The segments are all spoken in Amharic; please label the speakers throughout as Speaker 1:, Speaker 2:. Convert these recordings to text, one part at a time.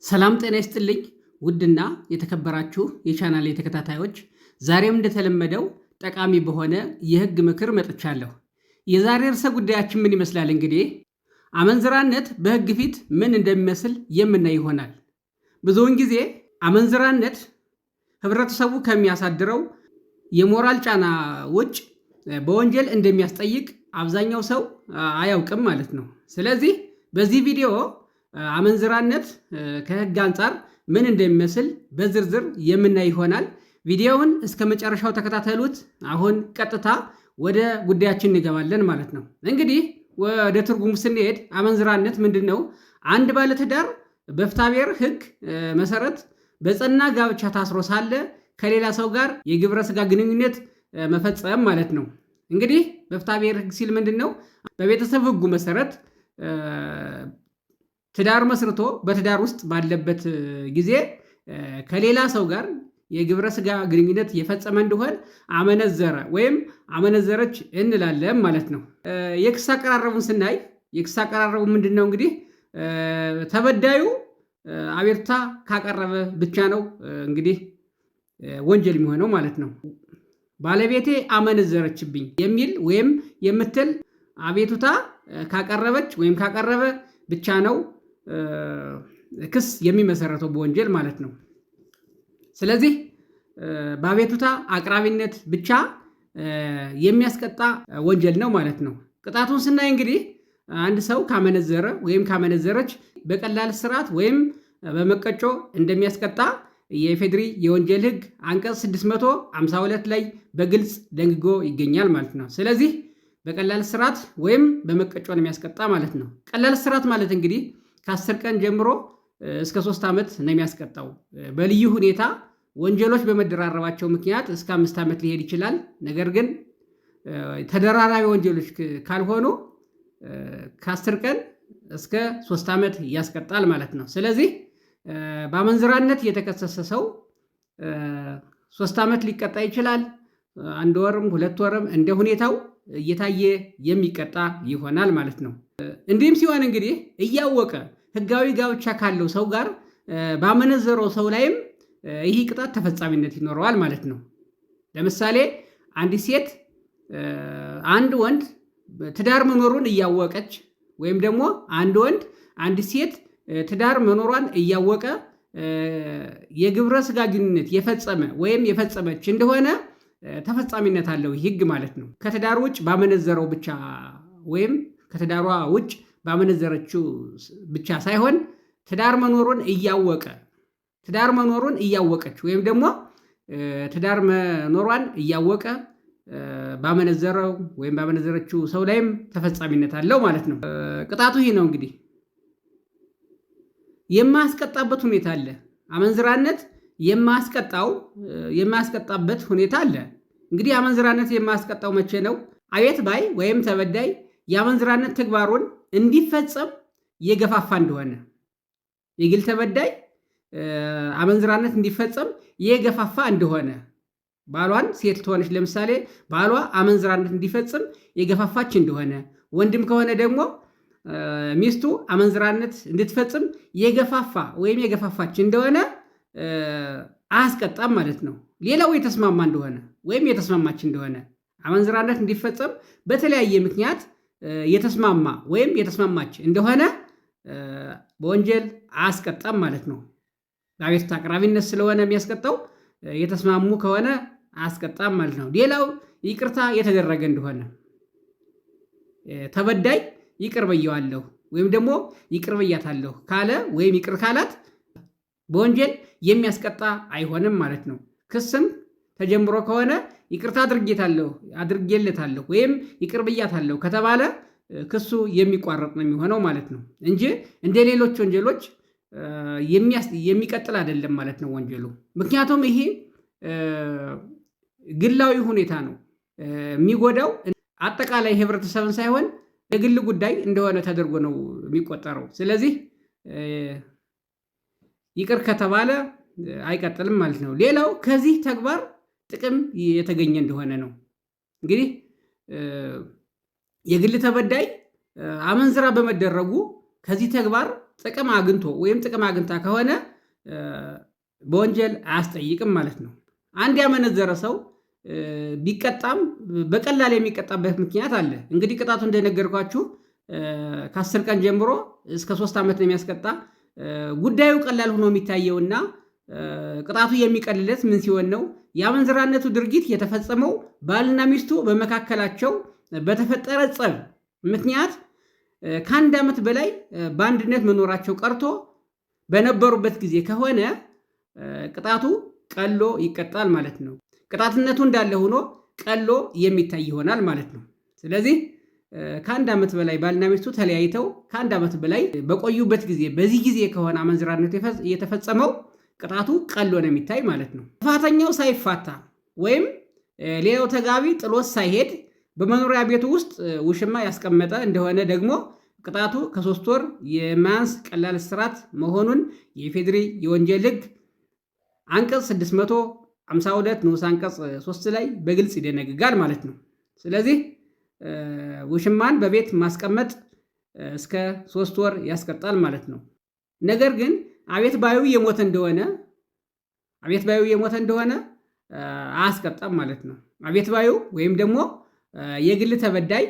Speaker 1: ሰላም ጤና ይስጥልኝ ውድና የተከበራችሁ የቻናሌ ተከታታዮች፣ ዛሬም እንደተለመደው ጠቃሚ በሆነ የህግ ምክር መጥቻለሁ። የዛሬ ርዕሰ ጉዳያችን ምን ይመስላል? እንግዲህ አመንዝራነት በህግ ፊት ምን እንደሚመስል የምናይ ይሆናል። ብዙውን ጊዜ አመንዝራነት ህብረተሰቡ ከሚያሳድረው የሞራል ጫና ውጭ በወንጀል እንደሚያስጠይቅ አብዛኛው ሰው አያውቅም ማለት ነው። ስለዚህ በዚህ ቪዲዮ አመንዝራነት ከህግ አንጻር ምን እንደሚመስል በዝርዝር የምናይ ይሆናል። ቪዲዮውን እስከ መጨረሻው ተከታተሉት። አሁን ቀጥታ ወደ ጉዳያችን እንገባለን ማለት ነው። እንግዲህ ወደ ትርጉሙ ስንሄድ አመንዝራነት ምንድን ነው? አንድ ባለትዳር በፍትሐብሔር ህግ መሰረት በጸና ጋብቻ ታስሮ ሳለ ከሌላ ሰው ጋር የግብረ ስጋ ግንኙነት መፈጸም ማለት ነው። እንግዲህ በፍትሐብሔር ህግ ሲል ምንድን ነው? በቤተሰብ ህጉ መሰረት ትዳር መስርቶ በትዳር ውስጥ ባለበት ጊዜ ከሌላ ሰው ጋር የግብረ ስጋ ግንኙነት የፈጸመ እንደሆን አመነዘረ ወይም አመነዘረች እንላለን ማለት ነው። የክስ አቀራረቡን ስናይ የክስ አቀራረቡ ምንድን ነው? እንግዲህ ተበዳዩ አቤቱታ ካቀረበ ብቻ ነው እንግዲህ ወንጀል የሚሆነው ማለት ነው። ባለቤቴ አመነዘረችብኝ የሚል ወይም የምትል አቤቱታ ካቀረበች ወይም ካቀረበ ብቻ ነው ክስ የሚመሰረተው በወንጀል ማለት ነው። ስለዚህ በአቤቱታ አቅራቢነት ብቻ የሚያስቀጣ ወንጀል ነው ማለት ነው። ቅጣቱን ስናይ እንግዲህ አንድ ሰው ካመነዘረ ወይም ካመነዘረች በቀላል እስራት ወይም በመቀጮ እንደሚያስቀጣ የኢፌዴሪ የወንጀል ህግ አንቀጽ 652 ላይ በግልጽ ደንግጎ ይገኛል ማለት ነው። ስለዚህ በቀላል እስራት ወይም በመቀጮ ነው የሚያስቀጣ ማለት ነው። ቀላል እስራት ማለት እንግዲህ ከ10 ቀን ጀምሮ እስከ 3 ዓመት ነው የሚያስቀጣው። በልዩ ሁኔታ ወንጀሎች በመደራረባቸው ምክንያት እስከ 5 ዓመት ሊሄድ ይችላል። ነገር ግን ተደራራቢ ወንጀሎች ካልሆኑ ከ10 ቀን እስከ 3 ዓመት ያስቀጣል ማለት ነው። ስለዚህ በአመንዝራነት የተከሰሰ ሰው 3 ዓመት ሊቀጣ ይችላል። 1 ወርም 2 ወርም እንደ ሁኔታው እየታየ የሚቀጣ ይሆናል ማለት ነው። እንዲህም ሲሆን እንግዲህ እያወቀ ህጋዊ ጋብቻ ካለው ሰው ጋር ባመነዘረው ሰው ላይም ይህ ቅጣት ተፈጻሚነት ይኖረዋል ማለት ነው። ለምሳሌ አንዲት ሴት አንድ ወንድ ትዳር መኖሩን እያወቀች ወይም ደግሞ አንድ ወንድ አንዲት ሴት ትዳር መኖሯን እያወቀ የግብረ ስጋ ግንኙነት የፈጸመ ወይም የፈጸመች እንደሆነ ተፈጻሚነት አለው ህግ ማለት ነው። ከትዳር ውጭ ባመነዘረው ብቻ ወይም ከትዳሯ ውጭ ባመነዘረችው ብቻ ሳይሆን ትዳር መኖሩን እያወቀች ወይም ደግሞ ትዳር መኖሯን እያወቀ ባመነዘረው ወይም ባመነዘረችው ሰው ላይም ተፈጻሚነት አለው ማለት ነው። ቅጣቱ ይህ ነው። እንግዲህ የማያስቀጣበት ሁኔታ አለ። አመንዝራነት የማያስቀጣበት ሁኔታ አለ። እንግዲህ አመንዝራነት የማያስቀጣው መቼ ነው? አቤት ባይ ወይም ተበዳይ የአመንዝራነት ተግባሩን እንዲፈጸም የገፋፋ እንደሆነ፣ የግል ተበዳይ አመንዝራነት እንዲፈጸም የገፋፋ እንደሆነ፣ ባሏን ሴት ትሆነች ለምሳሌ ባሏ አመንዝራነት እንዲፈጽም የገፋፋች እንደሆነ፣ ወንድም ከሆነ ደግሞ ሚስቱ አመንዝራነት እንድትፈጽም የገፋፋ ወይም የገፋፋች እንደሆነ አያስቀጣም ማለት ነው። ሌላው የተስማማ እንደሆነ ወይም የተስማማች እንደሆነ አመንዝራነት እንዲፈጸም በተለያየ ምክንያት የተስማማ ወይም የተስማማች እንደሆነ በወንጀል አያስቀጣም ማለት ነው። በአቤቱታ አቅራቢነት ስለሆነ የሚያስቀጣው የተስማሙ ከሆነ አያስቀጣም ማለት ነው። ሌላው ይቅርታ የተደረገ እንደሆነ ተበዳይ ይቅር ብየዋለሁ ወይም ደግሞ ይቅር ብያታለሁ ካለ ወይም ይቅር ካላት በወንጀል የሚያስቀጣ አይሆንም ማለት ነው። ክስም ተጀምሮ ከሆነ ይቅርታ አድርጌለታለሁ ወይም ይቅር ብያታለሁ ከተባለ ክሱ የሚቋረጥ ነው የሚሆነው ማለት ነው እንጂ እንደ ሌሎች ወንጀሎች የሚቀጥል አይደለም ማለት ነው ወንጀሉ። ምክንያቱም ይሄ ግላዊ ሁኔታ ነው የሚጎዳው፣ አጠቃላይ ህብረተሰብን ሳይሆን የግል ጉዳይ እንደሆነ ተደርጎ ነው የሚቆጠረው። ስለዚህ ይቅር ከተባለ አይቀጥልም ማለት ነው። ሌላው ከዚህ ተግባር ጥቅም የተገኘ እንደሆነ ነው። እንግዲህ የግል ተበዳይ አመንዝራ በመደረጉ ከዚህ ተግባር ጥቅም አግኝቶ ወይም ጥቅም አግኝታ ከሆነ በወንጀል አያስጠይቅም ማለት ነው። አንድ ያመነዘረ ሰው ቢቀጣም በቀላል የሚቀጣበት ምክንያት አለ። እንግዲህ ቅጣቱ እንደነገርኳችሁ ከ10 ቀን ጀምሮ እስከ 3 ዓመት ነው የሚያስቀጣ። ጉዳዩ ቀላል ሆኖ የሚታየውና ቅጣቱ የሚቀልለት ምን ሲሆን ነው? የአመንዝራነቱ ድርጊት የተፈጸመው ባልና ሚስቱ በመካከላቸው በተፈጠረ ጸብ ምክንያት ከ1 ዓመት በላይ በአንድነት መኖራቸው ቀርቶ በነበሩበት ጊዜ ከሆነ ቅጣቱ ቀሎ ይቀጣል ማለት ነው። ቅጣትነቱ እንዳለ ሆኖ ቀሎ የሚታይ ይሆናል ማለት ነው። ስለዚህ ከ1 ዓመት በላይ ባልና ሚስቱ ተለያይተው ከ1 ዓመት በላይ በቆዩበት ጊዜ በዚህ ጊዜ ከሆነ አመንዝራነት የተፈጸመው ቅጣቱ ቀሎ ነው የሚታይ ማለት ነው። ጥፋተኛው ሳይፋታ ወይም ሌላው ተጋቢ ጥሎት ሳይሄድ በመኖሪያ ቤቱ ውስጥ ውሽማ ያስቀመጠ እንደሆነ ደግሞ ቅጣቱ ከ3 ወር የማያንስ ቀላል እስራት መሆኑን የኢፌዴሪ የወንጀል ሕግ አንቀጽ 652 ንዑስ አንቀጽ 3 ላይ በግልጽ ይደነግጋል ማለት ነው። ስለዚህ ውሽማን በቤት ማስቀመጥ እስከ 3 ወር ያስቀጣል ማለት ነው። ነገር ግን አቤት ባዩ የሞተ እንደሆነ አያስቀጣም ማለት ነው። አቤት ባዩ ወይም ደግሞ የግል ተበዳይ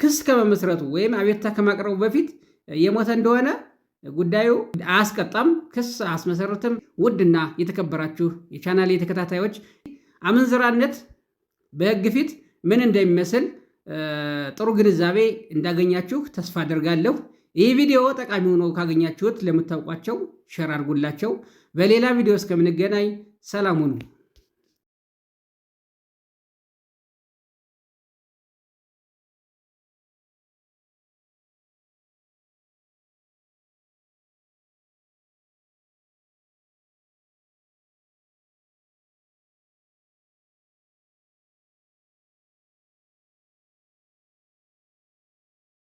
Speaker 1: ክስ ከመመስረቱ ወይም አቤቱታ ከማቅረቡ በፊት የሞተ እንደሆነ ጉዳዩ አያስቀጣም፣ ክስ አያስመሰርትም። ውድና የተከበራችሁ የቻናሌ ተከታታዮች አመንዝራነት በሕግ ፊት ምን እንደሚመስል ጥሩ ግንዛቤ እንዳገኛችሁ ተስፋ አደርጋለሁ። ይህ ቪዲዮ ጠቃሚ ሆኖ ካገኛችሁት ለምታውቋቸው ሼር አድርጉላቸው። በሌላ ቪዲዮ እስከምንገናኝ ሰላም ሁኑ።